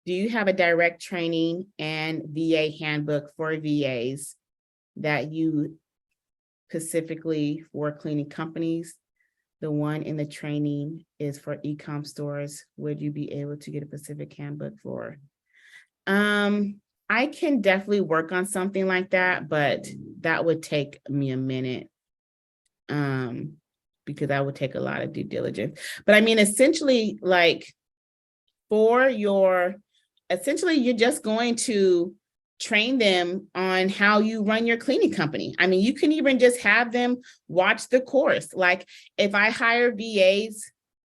Do you have a direct training and VA handbook for VAs that you specifically for cleaning companies? The one in the training is for e-com stores. Would you be able to get a specific handbook for? I can definitely work on something like that, but that would take me a minute. Because that would take a lot of due diligence. But I mean, essentially, like essentially, you're just going to train them on how you run your cleaning company. I mean, you can even just have them watch the course. Like if I hire VAs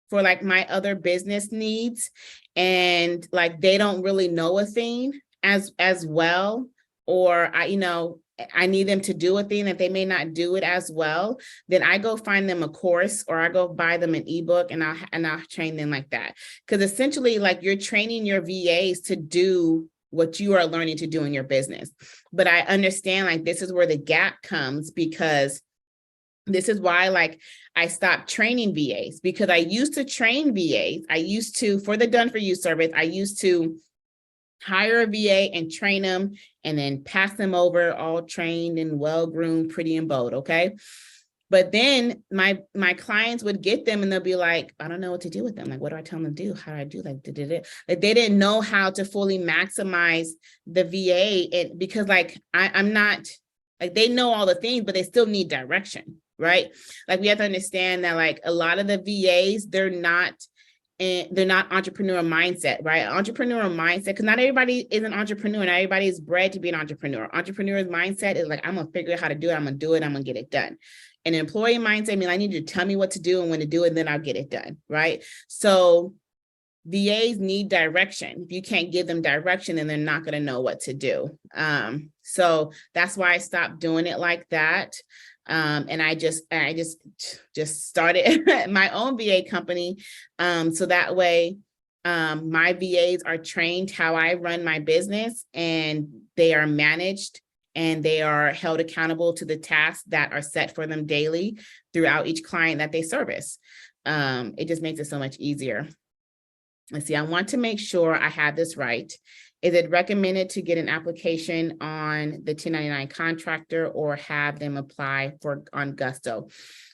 for like my other business needs and like they don't really know a thing as well, or I need them to do a thing that they may not do it as well, then I go find them a course or I go buy them an ebook and I'll train them like that. Because essentially, like you're training your VAs to do what you are learning to do in your business. But I understand like this is where the gap comes, because this is why like I stopped training VAs, because I used to train VAs. I used to, for the done for you service, I used to hire a VA and train them and then pass them over all trained and well-groomed, pretty and bold, okay? But then my clients would get them and they'll be like, I don't know what to do with them. Like, what do I tell them to do? How do I do like Like they didn't know how to fully maximize the VA, and because like I'm not like, they know all the things, but they still need direction, right? Like we have to understand that like a lot of the VAs, they're not entrepreneur mindset, right? Entrepreneur mindset, because not everybody is an entrepreneur, not everybody is bred to be an entrepreneur. Entrepreneur's mindset is like, I'm gonna figure out how to do it, I'm gonna do it, I'm gonna get it done. An employee mindset, I mean, I need you to tell me what to do and when to do it, and then I'll get it done, right? So VAs need direction. If you can't give them direction, then they're not going to know what to do. So that's why I stopped doing it like that. And I just started my own VA company. So that way, my VAs are trained how I run my business, and they are managed and they are held accountable to the tasks that are set for them daily throughout each client that they service. It just makes it so much easier. Let's see, I want to make sure I have this right. Is it recommended to get an application on the 1099 contractor or have them apply on Gusto?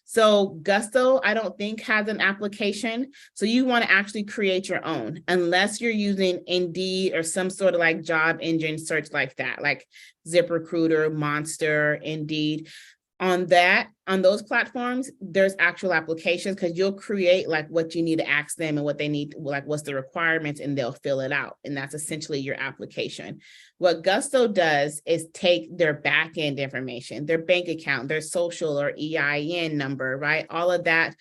So Gusto, I don't think has an application. So you want to actually create your own, unless you're using Indeed or some sort of like job engine search like that, like ZipRecruiter, Monster, Indeed. On those platforms, there's actual applications, because you'll create like what you need to ask them and what they need, like what's the requirements, and they'll fill it out. And that's essentially your application. What Gusto does is take their back end information, their bank account, their social or EIN number, right? All of that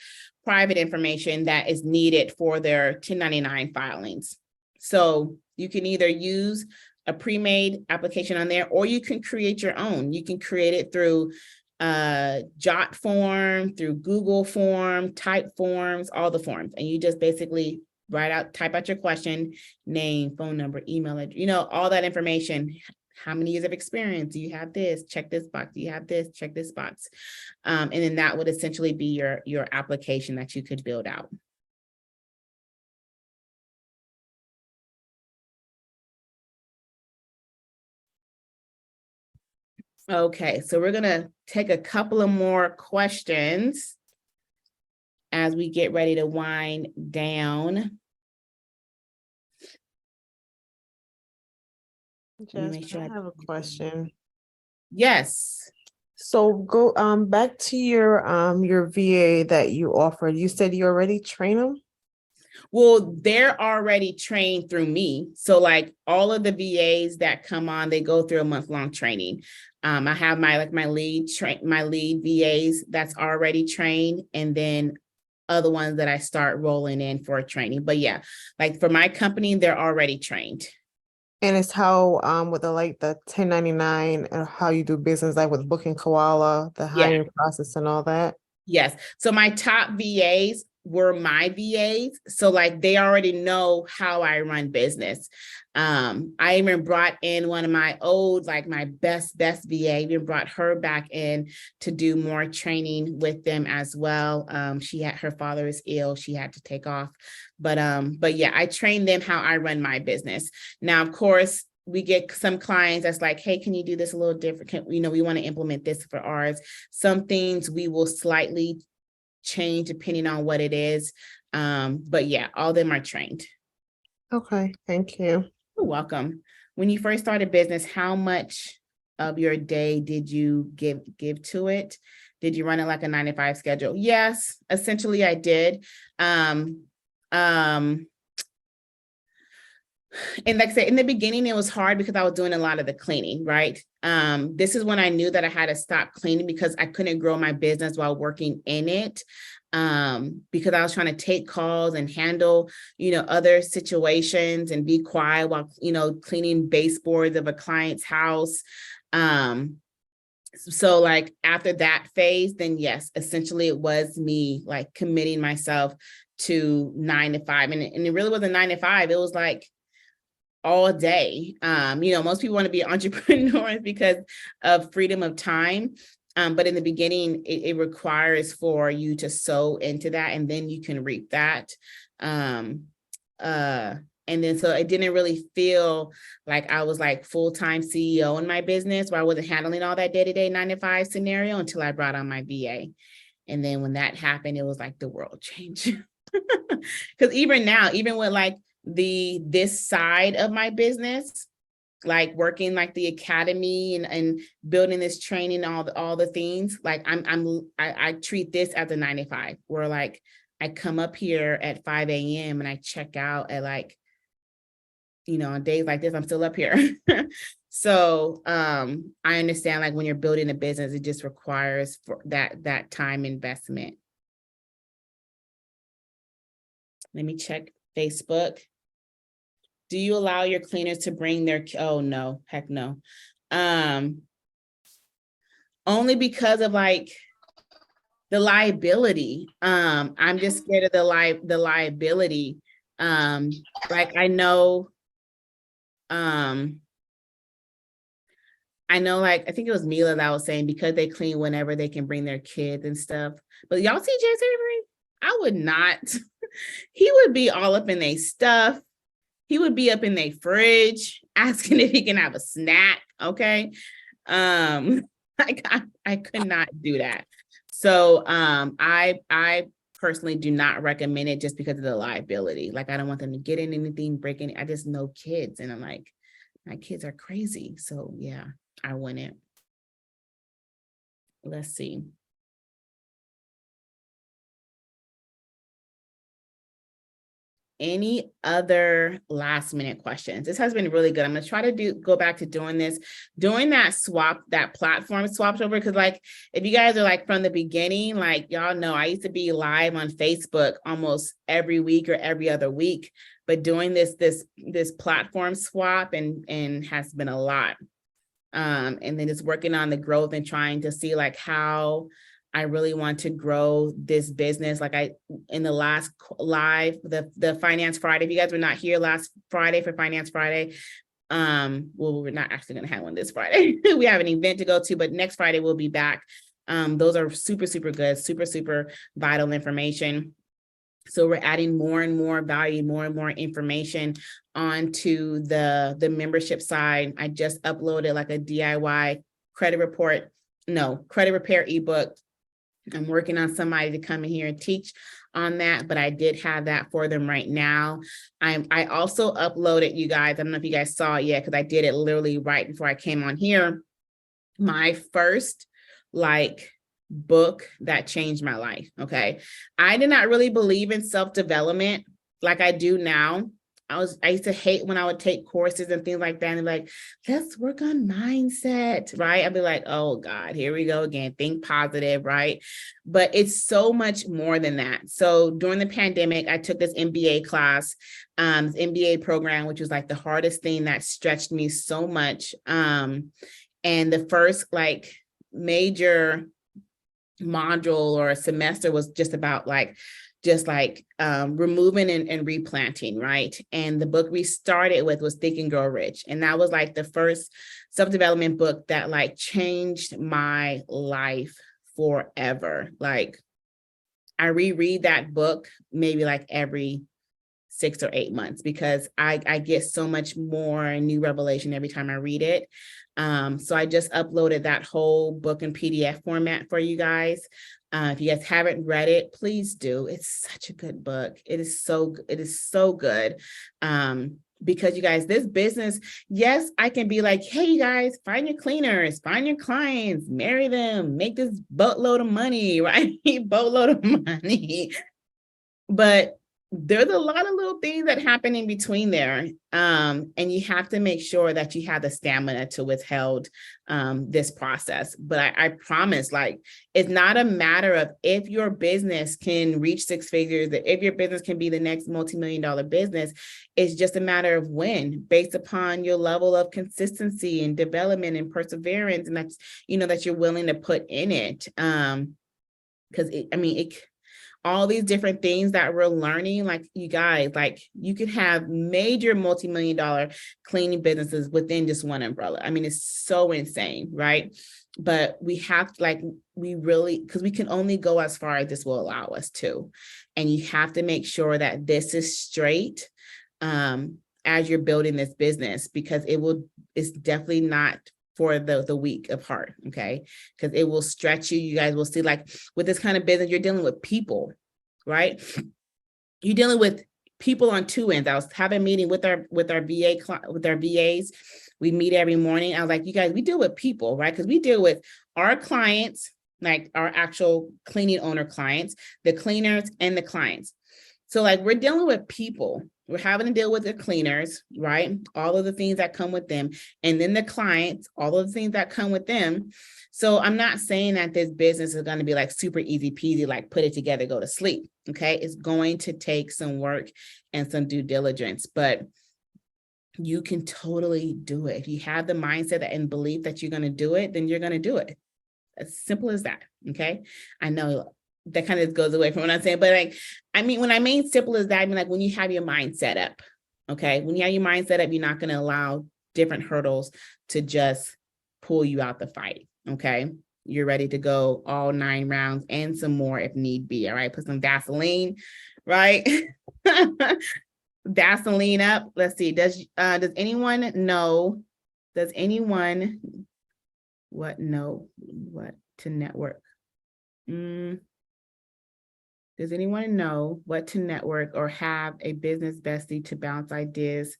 private information that is needed for their 1099 filings. So you can either use a pre-made application on there, or you can create your own. You can create it through Jot form, through Google form, type forms, all the forms. And you just basically type out your question, name, phone number, email address, all that information. How many years of experience? Do you have this? Check this box. Do you have this? Check this box. And then that would essentially be your application that you could build out. Okay, so we're gonna take a couple of more questions as we get ready to wind down. Jasmine, I have a question. Yes. So go back to your VA that you offered. You said you already train them? Well, they're already trained through me. So like all of the VAs that come on, they go through a month-long training. I have my lead VAs that's already trained, and then other ones that I start rolling in for training. But yeah, like for my company, they're already trained. And it's how with the 1099 and how you do business, like with Booking Koala, the hiring process and all that. Yes. So my top VAs, were my VAs. So like they already know how I run business. I even brought in one of my old, like my best VA, even brought her back in to do more training with them as well. Her father is ill. She had to take off. But yeah, I trained them how I run my business. Now, of course, we get some clients that's like, hey, can you do this a little different? We want to implement this for ours. Some things we will slightly change depending on what it is. But yeah, all of them are trained. Okay, thank you. You're welcome. When you first started business, how much of your day did you give to it? Did you run it like a 9-to-5 schedule? Yes, essentially I did. And like I said, in the beginning, it was hard because I was doing a lot of the cleaning, right? This is when I knew that I had to stop cleaning because I couldn't grow my business while working in it. Because I was trying to take calls and handle, other situations and be quiet while, cleaning baseboards of a client's house. So like after that phase, then yes, essentially it was me like committing myself to 9-to-5. And it really wasn't 9-to-5. It was like all day. Most people want to be entrepreneurs because of freedom of time. But in the beginning, it requires for you to sow into that, and then you can reap that. And then so it didn't really feel like I was like full-time CEO in my business where I wasn't handling all that day-to-day 9-to-5 scenario until I brought on my VA. And then when that happened, it was like the world changed. Because even now, even with like this side of my business, like working like the academy and building this training, all the things, like I treat this as a 9-to-5 where like I come up here at 5 a.m. and I check out at like, on days like this, I'm still up here. So I understand like when you're building a business, it just requires for that time investment. Let me check Facebook. Do you allow your cleaners to bring their, oh no, heck no. Only because of like the liability. I'm just scared of the liability. Like I know, like, I think it was Mila that was saying because they clean whenever they can bring their kids and stuff. But y'all see Jason Avery? I would not. He would be all up in their stuff. He would be up in their fridge asking if he can have a snack. Okay. I could not do that. So I personally do not recommend it just because of the liability. Like I don't want them to get in anything, break any. I just know kids, and I'm like, my kids are crazy. So yeah, I wouldn't. Let's see. Any other last minute questions? This has been really good. I'm going to try to go back to doing that platform swap over. Cause like, if you guys are like from the beginning, like y'all know, I used to be live on Facebook almost every week or every other week, but doing this platform swap and has been a lot. And then just working on the growth and trying to see like how I really want to grow this business. Like in the last live, the Finance Friday, if you guys were not here last Friday for Finance Friday, well, we're not actually going to have one this Friday. We have an event to go to, but next Friday we'll be back. Those are super, super good, super, super vital information. So we're adding more and more value, more and more information onto the membership side. I just uploaded like a DIY credit repair ebook. I'm working on somebody to come in here and teach on that, but I did have that for them right now. I also uploaded, you guys, I don't know if you guys saw it yet, because I did it literally right before I came on here. My first book that changed my life. Okay. I did not really believe in self-development like I do now. I used to hate when I would take courses and things like that and be like, let's work on mindset, right? I'd be like, oh God, here we go again, think positive, right? But it's so much more than that. So during the pandemic, I took this MBA class, this MBA program, which was like the hardest thing that stretched me so much. And the first major module or a semester was just about just like removing and replanting, right? And the book we started with was Think and Grow Rich. And that was like the first self-development book that like changed my life forever. Like I reread that book maybe like every 6 or 8 months because I get so much more new revelation every time I read it. So I just uploaded that whole book in PDF format for you guys. If you guys haven't read it, please do. It's such a good book. It is so good. Because you guys, this business, yes, I can be like, hey, you guys, find your cleaners, find your clients, marry them, make this boatload of money, right? Boatload of money. But there's a lot of little things that happen in between there. And you have to make sure that you have the stamina to withhold this process. But I promise, like, it's not a matter of if your business can reach 6 figures, that if your business can be the next multi-million-dollar business, it's just a matter of when, based upon your level of consistency and development and perseverance, and that's, that you're willing to put in it. Because all these different things that we're learning, like you guys, like you could have major multi-million-dollar cleaning businesses within just one umbrella. I mean, it's so insane, right? But we have to, like, because we can only go as far as this will allow us to. And you have to make sure that this is straight as you're building this business, because it's definitely not for the weak of heart, okay? Because it will stretch you. You guys will see, like, with this kind of business, you're dealing with people, right? You're dealing with people on two ends. I was having a meeting with our VAs. We meet every morning. I was like, you guys, we deal with people, right? Because we deal with our clients, like our actual cleaning owner clients, the cleaners, and the clients. So like we're dealing with people. We're having to deal with the cleaners, right? All of the things that come with them. And then the clients, all of the things that come with them. So I'm not saying that this business is going to be like super easy peasy, like put it together, go to sleep. Okay. It's going to take some work and some due diligence, but you can totally do it. If you have the mindset and belief that you're going to do it, then you're going to do it. As simple as that. Okay. I know that kind of goes away from what I'm saying, but like, when I mean simple as that, I mean like when you have your mind set up, okay? When you have your mind set up, you're not going to allow different hurdles to just pull you out the fight, okay? You're ready to go all 9 rounds and some more if need be, all right? Put some Vaseline, right? Vaseline up. Let's see, does anyone know what to network? Does anyone know what to network or have a business bestie to bounce ideas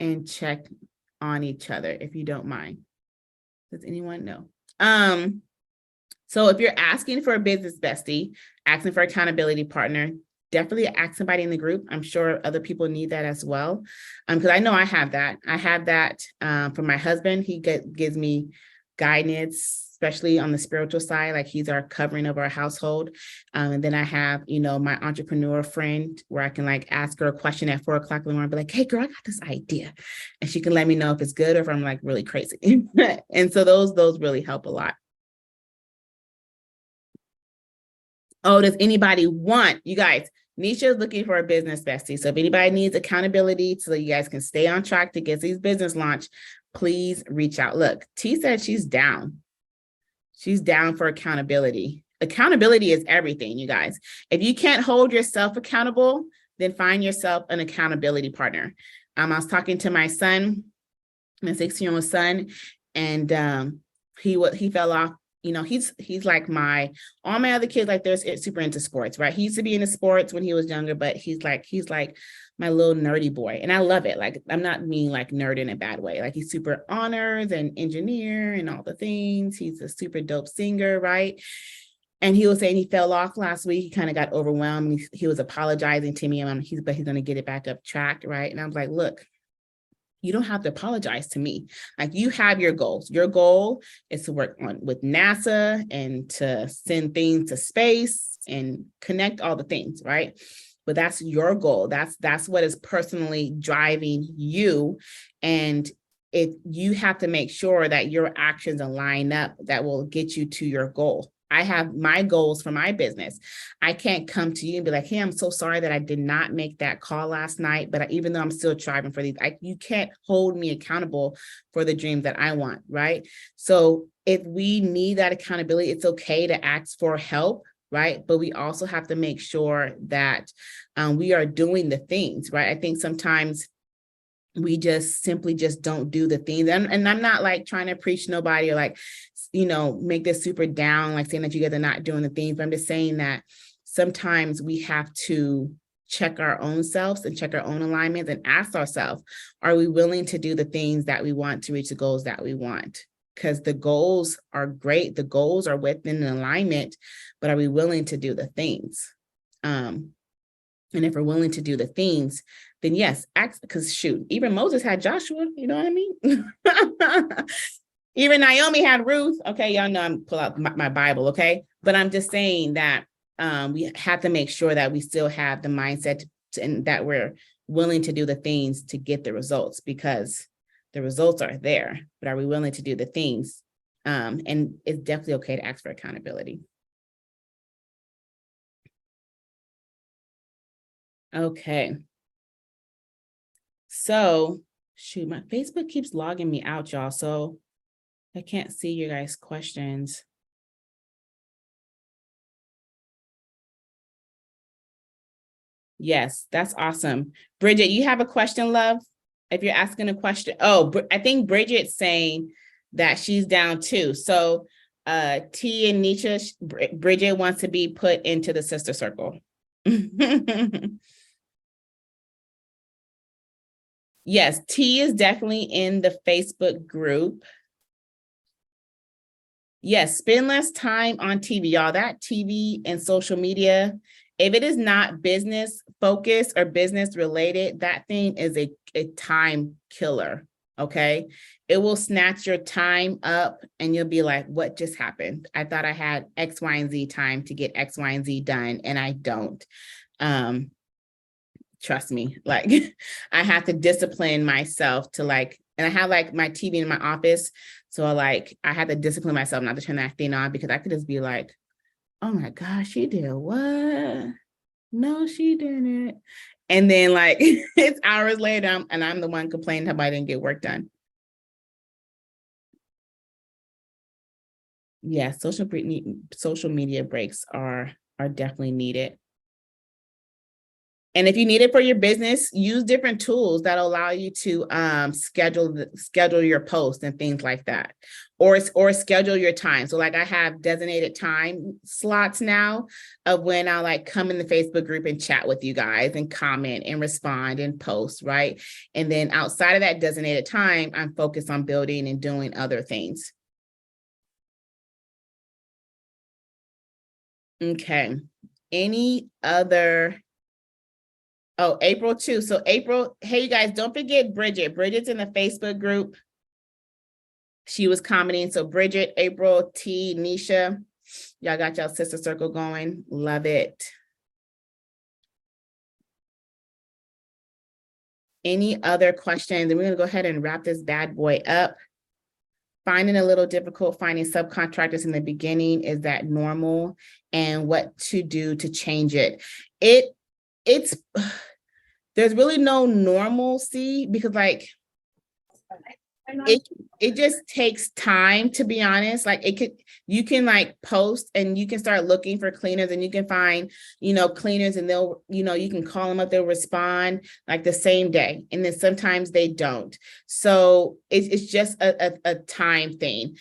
and check on each other, if you don't mind? Does anyone know? So if you're asking for a business bestie, asking for accountability partner, definitely ask somebody in the group. I'm sure other people need that as well. Because I know I have that. I have that from my husband. He gives me guidance, especially on the spiritual side, like he's our covering of our household. And then I have, my entrepreneur friend where I can like ask her a question at 4 o'clock in the morning, be like, hey girl, I got this idea. And she can let me know if it's good or if I'm like really crazy. And so those really help a lot. Oh, does anybody want, you guys, Nisha is looking for a business bestie. So if anybody needs accountability so that you guys can stay on track to get these business launched, please reach out. Look, T said she's down. She's down for accountability. Accountability is everything, you guys. If you can't hold yourself accountable, then find yourself an accountability partner. I was talking to my son, my 16-year-old son, and he fell off. He's like all my other kids, like they're super into sports, right? He used to be into sports when he was younger, but he's like my little nerdy boy. And I love it. Like, I'm not mean like nerd in a bad way. Like he's super honors and engineer and all the things. He's a super dope singer, right? And he was saying he fell off last week. He kind of got overwhelmed. He was apologizing to me, and he's going to get it back up track, right? And I was like, look, you don't have to apologize to me. Like, you have your goals. Your goal is to work with NASA and to send things to space and connect all the things, right? But that's your goal. That's what is personally driving you. And if you have to make sure that your actions align up, that will get you to your goal. I have my goals for my business. I can't come to you and be like, hey, I'm so sorry that I did not make that call last night, but even though I'm still striving for these, you can't hold me accountable for the dreams that I want, right? So if we need that accountability, it's okay to ask for help, right? But we also have to make sure that we are doing the things, right? I think sometimes we just simply just don't do the things. And I'm not like trying to preach nobody or like, make this super down, like saying that you guys are not doing the things, but I'm just saying that sometimes we have to check our own selves and check our own alignments and ask ourselves, are we willing to do the things that we want to reach the goals that we want? Because the goals are great. The goals are within an alignment, but are we willing to do the things? And if we're willing to do the things, then yes, because shoot, even Moses had Joshua, you know what I mean? Even Naomi had Ruth. Okay, y'all know I'm pull out my Bible, okay? But I'm just saying that we have to make sure that we still have the mindset and that we're willing to do the things to get the results, because the results are there, but are we willing to do the things? And it's definitely okay to ask for accountability. Okay. So, shoot, my Facebook keeps logging me out, y'all. So I can't see your guys' questions. Yes, that's awesome. Bridget, you have a question, love? If you're asking a question. Oh, I think Bridget's saying that she's down too. So T and Nisha, Bridget wants to be put into the sister circle. Yes, T is definitely in the Facebook group. Yes, spend less time on TV, y'all. That TV and social media, if it is not business focused or business related, that thing is a time killer, okay? It will snatch your time up and you'll be like, what just happened? I thought I had X, Y, and Z time to get X, Y, and Z done, and I don't. Trust me, like I have to discipline myself to like, and I have like my TV in my office. So like, I had to discipline myself not to turn that thing on, because I could just be like, oh my gosh, she did what? No, she didn't. And then like, it's hours later and I'm the one complaining how I didn't get work done. Yeah, social media breaks are definitely needed. And if you need it for your business, use different tools that allow you to schedule your posts and things like that, or schedule your time. So like I have designated time slots now of when I like come in the Facebook group and chat with you guys and comment and respond and post, right? And then outside of that designated time, I'm focused on building and doing other things. Okay. Any other? Oh, April too. So April, hey, you guys, don't forget Bridget. Bridget's in the Facebook group. She was commenting. So Bridget, April, T, Nisha, y'all got y'all sister circle going. Love it. Any other questions? And we're going to go ahead and wrap this bad boy up. Finding a little difficult, finding subcontractors in the beginning. Is that normal? And what to do to change it? It's there's really no normalcy, because like it just takes time, to be honest. Like you can like post and you can start looking for cleaners, and you can find, cleaners, and they'll, you can call them up, they'll respond like the same day. And then sometimes they don't. So it's just a time thing.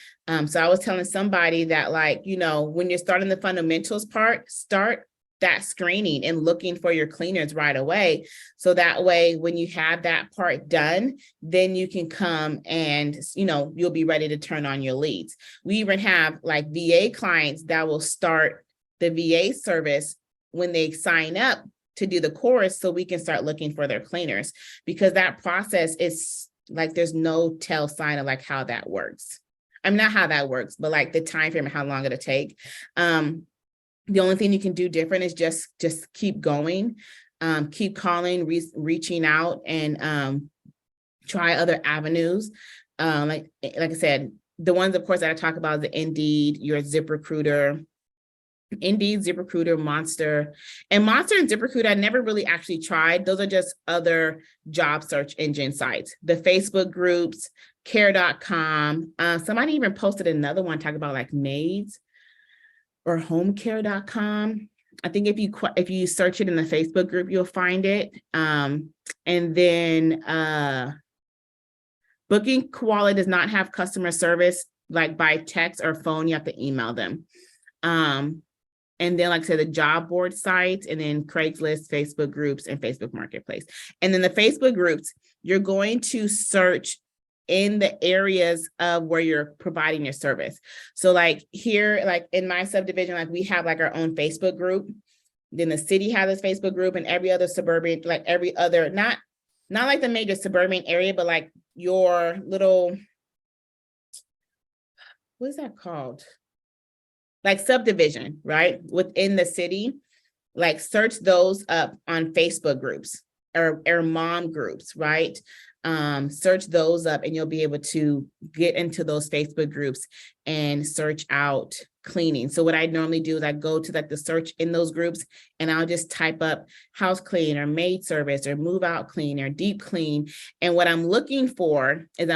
So I was telling somebody that like, when you're starting the fundamentals part, start that screening and looking for your cleaners right away. So that way, when you have that part done, then you can come and, you'll be ready to turn on your leads. We even have like VA clients that will start the VA service when they sign up to do the course, so we can start looking for their cleaners, because that process is like, there's no tell sign of like how that works. I'm not how that works, but like the time frame and how long it'll take. The only thing you can do different is just keep going, keep calling, reaching out, and try other avenues. Like I said, the ones, of course, that I talk about is the Indeed, your ZipRecruiter, Indeed, ZipRecruiter, Monster. And Monster and ZipRecruiter, I never really actually tried. Those are just other job search engine sites. The Facebook groups, care.com. Somebody even posted another one talking about like maids or homecare.com. I think if you search it in the Facebook group, you'll find it. And then Booking Koala does not have customer service like by text or phone. You have to email them. And then, like I said, the job board sites, and then Craigslist, Facebook groups, and Facebook Marketplace. And then the Facebook groups, you're going to search in the areas of where you're providing your service. So like here, like in my subdivision, like we have like our own Facebook group. Then the city has its Facebook group, and every other suburban, like every other, not like the major suburban area, but like your little, what is that called? Like subdivision, right? Within the city, like search those up on Facebook groups or mom groups, right? Search those up and you'll be able to get into those Facebook groups and search out cleaning. So what I normally do is I go to like the search in those groups and I'll just type up house clean or maid service or move out clean or deep clean. And what I'm looking for is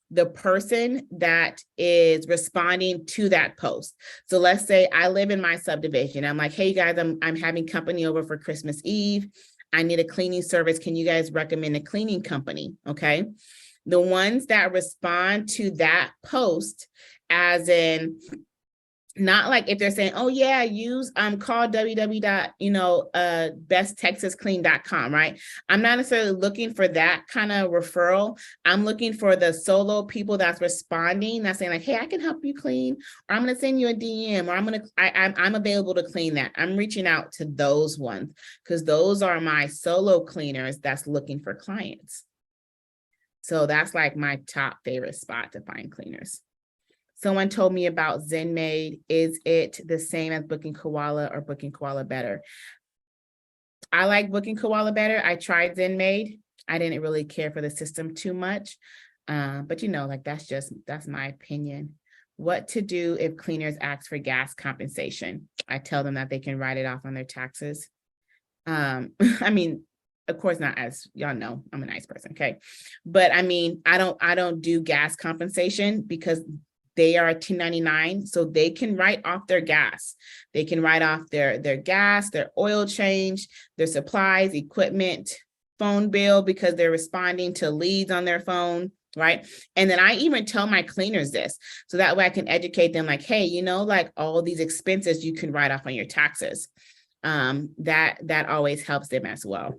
the person that is responding to that post. So let's say I live in my subdivision. I'm like, hey guys, I'm having company over for Christmas Eve. I need a cleaning service. Can you guys recommend a cleaning company? Okay. The ones that respond to that post, as in, not like if they're saying, oh yeah, use call besttexasclean.com, right? I'm not necessarily looking for that kind of referral. I'm looking for the solo people that's responding, that's saying like, hey, I can help you clean, or I'm gonna send you a DM, or I'm available to clean that. I'm reaching out to those ones because those are my solo cleaners that's looking for clients. So that's like my top favorite spot to find cleaners. Someone told me about ZenMaid. Is it the same as Booking Koala or Booking Koala better? I like Booking Koala better. I tried ZenMaid. I didn't really care for the system too much. But you know, like that's my opinion. What to do if cleaners ask for gas compensation? I tell them that they can write it off on their taxes. I mean, of course not, as y'all know, I'm a nice person, okay? But I mean, I don't do gas compensation because they are 1099, so they can write off their gas. They can write off their gas, their oil change, their supplies, equipment, phone bill, because they're responding to leads on their phone, right? And then I even tell my cleaners this, so that way I can educate them like, hey, you know, like all these expenses you can write off on your taxes. That always helps them as well.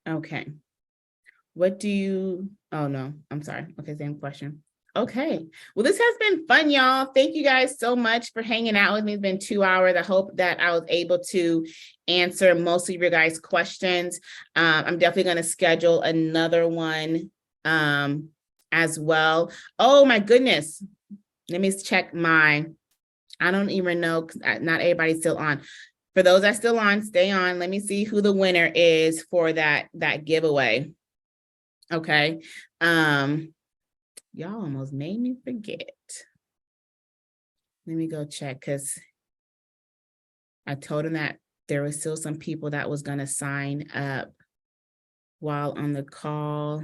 Okay. What do you, oh no, I'm sorry. Okay, same question. Okay. Well, this has been fun, y'all. Thank you guys so much for hanging out with me. It's been 2 hours. I hope that I was able to answer most of your guys' questions. I'm definitely going to schedule another one as well. Oh my goodness. Let me check I don't even know, not everybody's still on. For those that are still on, stay on. Let me see who the winner is for that giveaway. Okay. Y'all almost made me forget. Let me go check, because I told him that there was still some people that was going to sign up while on the call.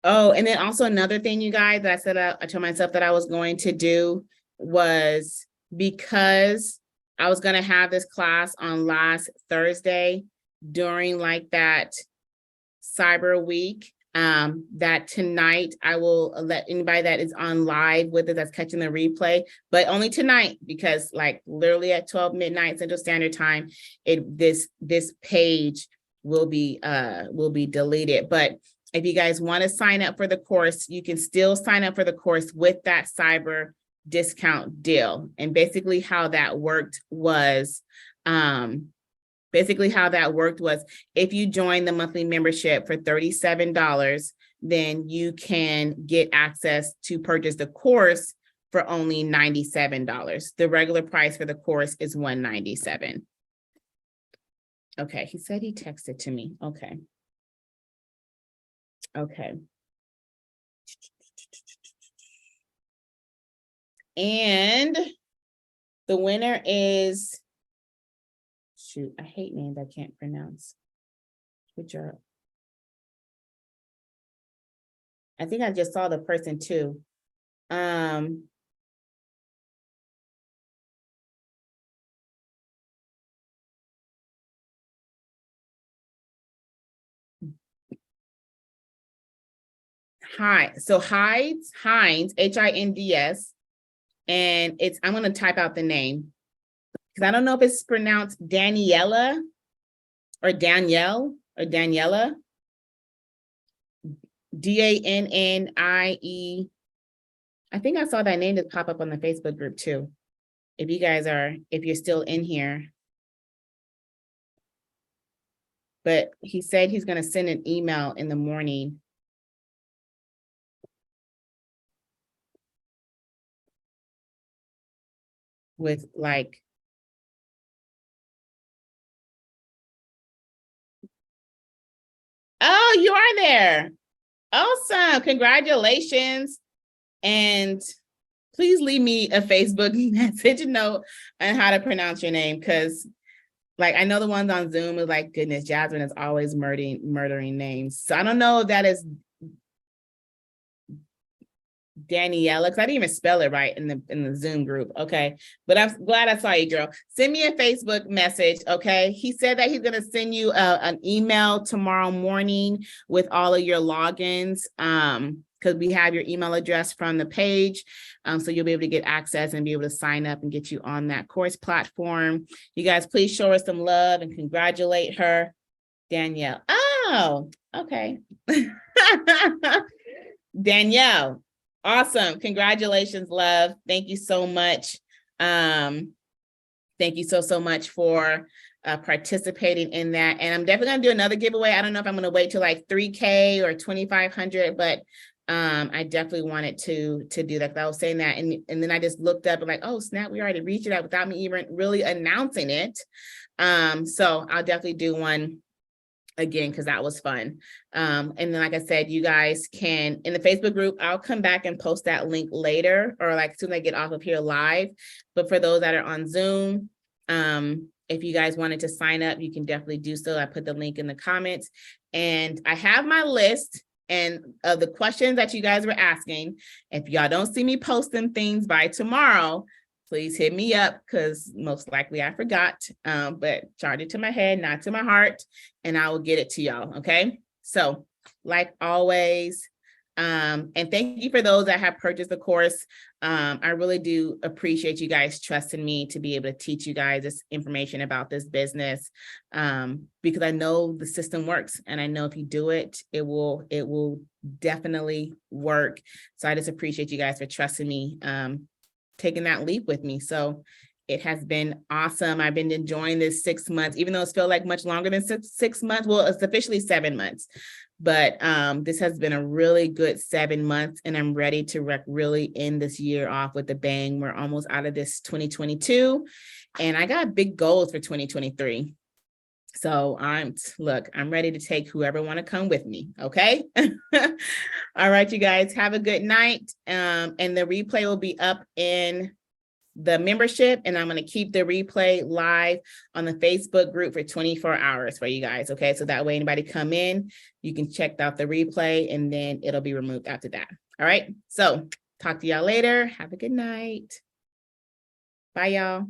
Oh, and then also another thing, you guys, that I said I told myself that I was going to do was because I was going to have this class on last Thursday during like that Cyber Week, that tonight I will let anybody that is on live with it that's catching the replay, but only tonight, because like literally at 12 midnight Central Standard Time, this page will be deleted. But if you guys want to sign up for the course, you can still sign up for the course with that cyber discount deal. And basically how that worked was, if you join the monthly membership for $37, then you can get access to purchase the course for only $97. The regular price for the course is $197. Okay, he said he texted to me. Okay. Okay. And the winner is, shoot, I hate names I can't pronounce. Good job. I think I just saw the person too. Hi, so Hines, Hinds, and I'm gonna type out the name because I don't know if it's pronounced Daniela or Danielle or Daniela. DANNIE. I think I saw that name just pop up on the Facebook group too. If you're still in here. But he said he's gonna send an email in the morning. With like, oh, you are there. Awesome. Congratulations. And please leave me a Facebook message note on how to pronounce your name. Because like, I know the ones on Zoom is like, goodness, Jasmine is always murdering names. So I don't know if that is Daniela, because I didn't even spell it right in the Zoom group. Okay. But I'm glad I saw you, girl. Send me a Facebook message. Okay. He said that he's going to send you an email tomorrow morning with all of your logins. Because we have your email address from the page. So you'll be able to get access and be able to sign up and get you on that course platform. You guys, please show her some love and congratulate her. Danielle. Oh, okay. Danielle. Awesome. Congratulations, love. Thank you so much. Thank you so much for participating in that. And I'm definitely going to do another giveaway. I don't know if I'm going to wait till like 3K or 2,500, but I definitely wanted to do that. I was saying that. And then I just looked up and like, oh, snap, we already reached it out without me even really announcing it. So I'll definitely do one again, because that was fun. And then, like I said, you guys can, in the Facebook group, I'll come back and post that link later, or like as soon as I get off of here live. But for those that are on Zoom, if you guys wanted to sign up, you can definitely do so. I put the link in the comments, and I have my list and of the questions that you guys were asking. If y'all don't see me posting things by tomorrow, please hit me up, because most likely I forgot, but charge it to my head, not to my heart, and I will get it to y'all, okay? So like always, and thank you for those that have purchased the course. I really do appreciate you guys trusting me to be able to teach you guys this information about this business, because I know the system works, and I know if you do it, it will definitely work. So I just appreciate you guys for trusting me, taking that leap with me. So it has been awesome. I've been enjoying this 6 months, even though it's felt like much longer than six months. Well, it's officially 7 months, but this has been a really good 7 months, and I'm ready to really end this year off with a bang. We're almost out of this 2022, and I got big goals for 2023. So I'm ready to take whoever want to come with me. Okay. All right, you guys have a good night. And the replay will be up in the membership, and I'm going to keep the replay live on the Facebook group for 24 hours for you guys. Okay. So that way, anybody come in, you can check out the replay, and then it'll be removed after that. All right. So talk to y'all later. Have a good night. Bye, y'all.